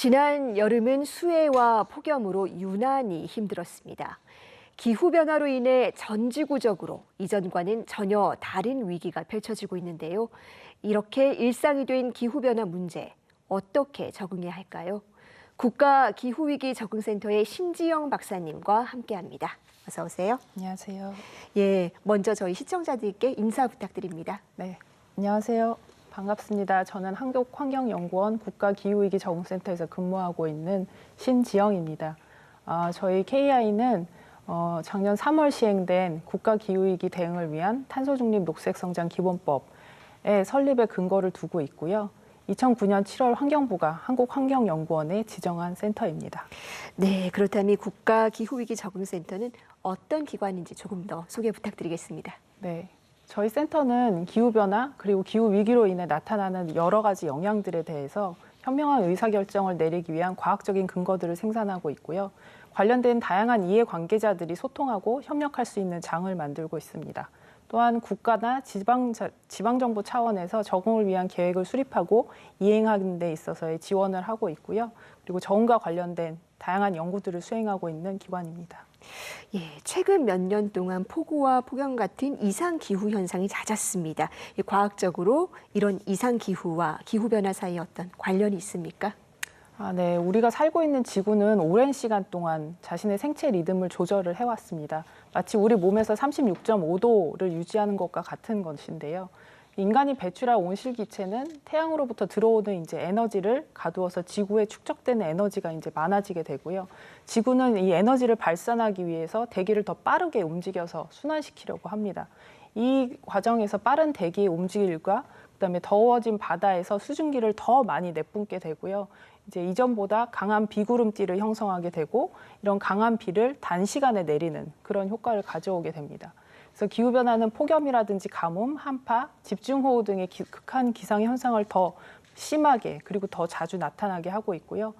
지난 여름은 수해와 폭염으로 유난히 힘들었습니다. 기후변화로 인해 전 지구적으로 이전과는 전혀 다른 위기가 펼쳐지고 있는데요. 이렇게 일상이 된 기후변화 문제, 어떻게 적응해야 할까요? 국가기후위기 적응센터의 신지영 박사님과 함께합니다. 어서 오세요. 안녕하세요. 예, 먼저 저희 시청자들께 인사 부탁드립니다. 네, 안녕하세요. 반갑습니다. 저는 한국환경연구원 국가기후위기 적응센터에서 근무하고 있는 신지영입니다. 저희 KI는 작년 3월 시행된 국가기후위기 대응을 위한 탄소중립 녹색성장 기본법의 설립에 근거를 두고 있고요. 2009년 7월 환경부가 한국환경연구원에 지정한 센터입니다. 네, 그렇다면 국가기후위기 적응센터는 어떤 기관인지 조금 더 소개 부탁드리겠습니다. 네, 저희 센터는 기후변화 그리고 기후위기로 인해 나타나는 여러 가지 영향들에 대해서 현명한 의사결정을 내리기 위한 과학적인 근거들을 생산하고 있고요. 관련된 다양한 이해관계자들이 소통하고 협력할 수 있는 장을 만들고 있습니다. 또한 국가나 지방정부 차원에서 적응을 위한 계획을 수립하고 이행하는 데 있어서의 지원을 하고 있고요. 그리고 적응과 관련된 다양한 연구들을 수행하고 있는 기관입니다. 예, 최근 몇 년 동안 폭우와 폭염 같은 이상기후 현상이 잦았습니다. 과학적으로 이런 이상기후와 기후변화 사이에 어떤 관련이 있습니까? 네. 우리가 살고 있는 지구는 오랜 시간 동안 자신의 생체 리듬을 조절을 해왔습니다. 마치 우리 몸에서 36.5도를 유지하는 것과 같은 것인데요. 인간이 배출할 온실기체는 태양으로부터 들어오는 에너지를 가두어서 지구에 축적되는 에너지가 많아지게 되고요. 지구는 이 에너지를 발산하기 위해서 대기를 더 빠르게 움직여서 순환시키려고 합니다. 이 과정에서 빠른 대기의 움직임과 그다음에 더워진 바다에서 수증기를 더 많이 내뿜게 되고요. 이전보다 강한 비구름띠를 형성하게 되고 이런 강한 비를 단시간에 내리는 그런 효과를 가져오게 됩니다. 그래서 기후변화는 폭염이라든지 가뭄, 한파, 집중호우 등의 극한 기상현상을 더 심하게 그리고 더 자주 나타나게 하고 있고요.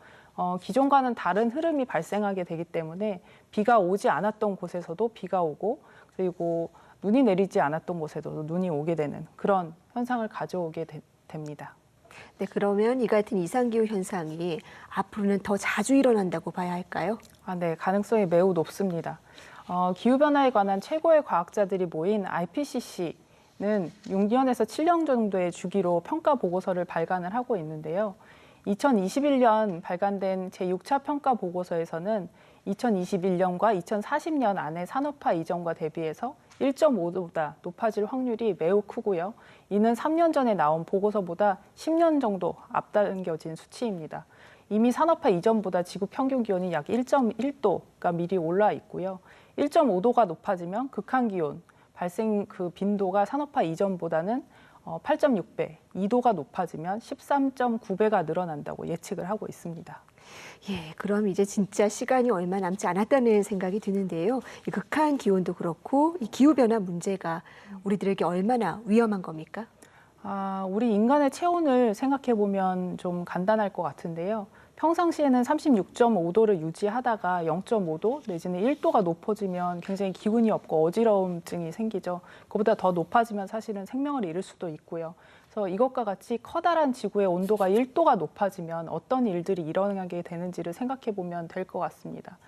기존과는 다른 흐름이 발생하게 되기 때문에 비가 오지 않았던 곳에서도 비가 오고 그리고 눈이 내리지 않았던 곳에도 눈이 오게 되는 그런 현상을 가져오게 됩니다. 네, 그러면 이 같은 이상기후 현상이 앞으로는 더 자주 일어난다고 봐야 할까요? 네, 가능성이 매우 높습니다. 기후변화에 관한 최고의 과학자들이 모인 IPCC는 6년에서 7년 정도의 주기로 평가 보고서를 발간을 하고 있는데요. 2021년 발간된 제6차 평가 보고서에서는 2021년과 2040년 안에 산업화 이전과 대비해서 1.5도보다 높아질 확률이 매우 크고요. 이는 3년 전에 나온 보고서보다 10년 정도 앞당겨진 수치입니다. 이미 산업화 이전보다 지구 평균 기온이 약 1.1도가 미리 올라 있고요. 1.5도가 높아지면 극한 기온 발생 그 빈도가 산업화 이전보다는 8.6배, 2도가 높아지면 13.9배가 늘어난다고 예측을 하고 있습니다. 예, 그럼 이제 진짜 시간이 얼마 남지 않았다는 생각이 드는데요. 이 극한 기온도 그렇고 이 기후변화 문제가 우리들에게 얼마나 위험한 겁니까? 우리 인간의 체온을 생각해 보면 좀 간단할 것 같은데요. 평상시에는 36.5도를 유지하다가 0.5도 내지는 1도가 높아지면 굉장히 기운이 없고 어지러움증이 생기죠. 그보다 더 높아지면 사실은 생명을 잃을 수도 있고요. 그래서 이것과 같이 커다란 지구의 온도가 1도가 높아지면 어떤 일들이 일어나게 되는지를 생각해 보면 될 것 같습니다.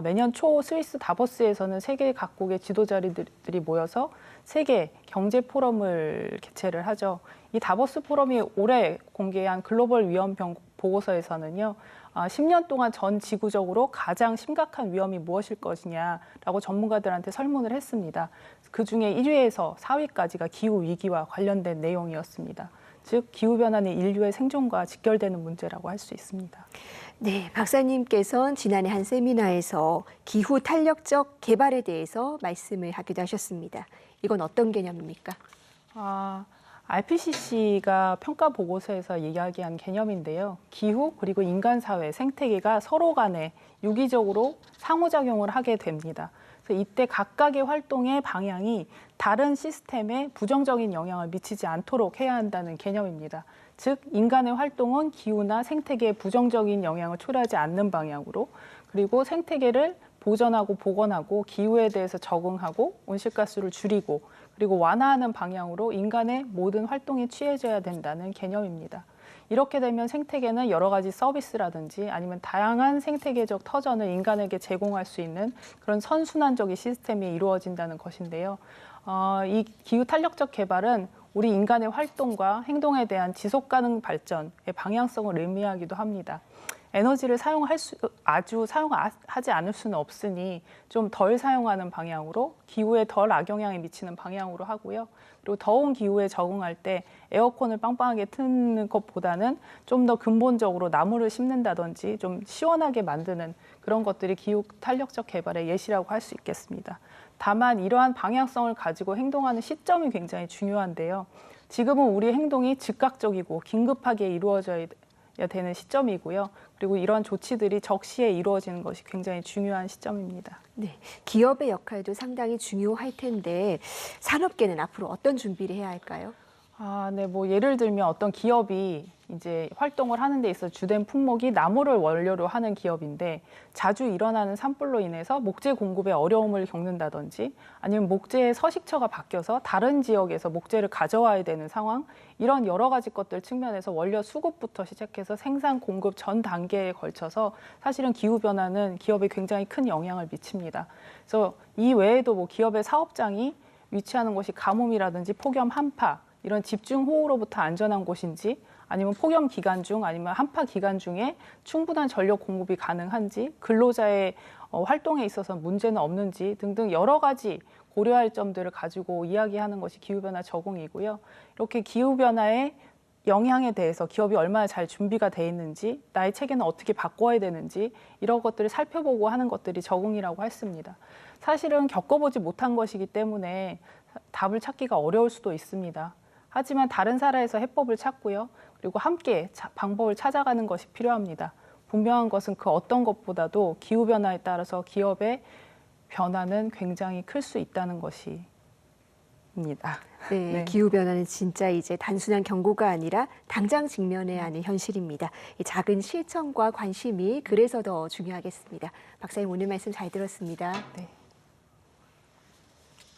매년 초 스위스 다보스에서는 세계 각국의 지도자들이 모여서 세계 경제 포럼을 개최를 하죠. 이 다보스 포럼이 올해 공개한 글로벌 위험 보고서에서는요, 10년 동안 전 지구적으로 가장 심각한 위험이 무엇일 것이냐라고 전문가들한테 설문을 했습니다. 그중에 1위에서 4위까지가 기후위기와 관련된 내용이었습니다. 즉, 기후변화는 인류의 생존과 직결되는 문제라고 할 수 있습니다. 네, 박사님께서는 지난해 한 세미나에서 기후 탄력적 개발에 대해서 말씀을 하기도 하셨습니다. 이건 어떤 개념입니까? IPCC가 평가 보고서에서 이야기한 개념인데요. 기후 그리고 인간 사회, 생태계가 서로 간에 유기적으로 상호작용을 하게 됩니다. 그래서 이때 각각의 활동의 방향이 다른 시스템에 부정적인 영향을 미치지 않도록 해야 한다는 개념입니다. 즉, 인간의 활동은 기후나 생태계에 부정적인 영향을 초래하지 않는 방향으로, 그리고 생태계를 보전하고 복원하고 기후에 대해서 적응하고 온실가스를 줄이고 그리고 완화하는 방향으로 인간의 모든 활동이 취해져야 된다는 개념입니다. 이렇게 되면 생태계는 여러 가지 서비스라든지 아니면 다양한 생태계적 터전을 인간에게 제공할 수 있는 그런 선순환적인 시스템이 이루어진다는 것인데요. 이 기후 탄력적 개발은 우리 인간의 활동과 행동에 대한 지속 가능 발전의 방향성을 의미하기도 합니다. 에너지를 아주 사용하지 않을 수는 없으니 좀 덜 사용하는 방향으로, 기후에 덜 악영향을 미치는 방향으로 하고요. 그리고 더운 기후에 적응할 때 에어컨을 빵빵하게 트는 것보다는 좀 더 근본적으로 나무를 심는다든지 좀 시원하게 만드는 그런 것들이 기후 탄력적 개발의 예시라고 할 수 있겠습니다. 다만 이러한 방향성을 가지고 행동하는 시점이 굉장히 중요한데요. 지금은 우리 행동이 즉각적이고 긴급하게 이루어져야 되는 시점이고요. 그리고 이러한 조치들이 적시에 이루어지는 것이 굉장히 중요한 시점입니다. 네, 기업의 역할도 상당히 중요할 텐데 산업계는 앞으로 어떤 준비를 해야 할까요? 네, 뭐 예를 들면 어떤 기업이 이제 활동을 하는 데 있어 주된 품목이 나무를 원료로 하는 기업인데 자주 일어나는 산불로 인해서 목재 공급에 어려움을 겪는다든지 아니면 목재의 서식처가 바뀌어서 다른 지역에서 목재를 가져와야 되는 상황, 이런 여러 가지 것들 측면에서 원료 수급부터 시작해서 생산 공급 전 단계에 걸쳐서 사실은 기후변화는 기업에 굉장히 큰 영향을 미칩니다. 그래서 이 외에도 뭐 기업의 사업장이 위치하는 곳이 가뭄이라든지 폭염, 한파, 이런 집중 호우로부터 안전한 곳인지, 아니면 폭염 기간 중 아니면 한파 기간 중에 충분한 전력 공급이 가능한지, 근로자의 활동에 있어서 문제는 없는지 등등 여러 가지 고려할 점들을 가지고 이야기하는 것이 기후변화 적응이고요. 이렇게 기후변화의 영향에 대해서 기업이 얼마나 잘 준비가 돼 있는지, 나의 체계는 어떻게 바꿔야 되는지 이런 것들을 살펴보고 하는 것들이 적응이라고 했습니다. 사실은 겪어보지 못한 것이기 때문에 답을 찾기가 어려울 수도 있습니다. 하지만 다른 나라에서 해법을 찾고요. 그리고 함께 방법을 찾아가는 것이 필요합니다. 분명한 것은 그 어떤 것보다도 기후변화에 따라서 기업의 변화는 굉장히 클 수 있다는 것입니다. 네, 네. 기후변화는 진짜 이제 단순한 경고가 아니라 당장 직면해야 하는 현실입니다. 이 작은 실천과 관심이 그래서 더 중요하겠습니다. 박사님 오늘 말씀 잘 들었습니다. 네.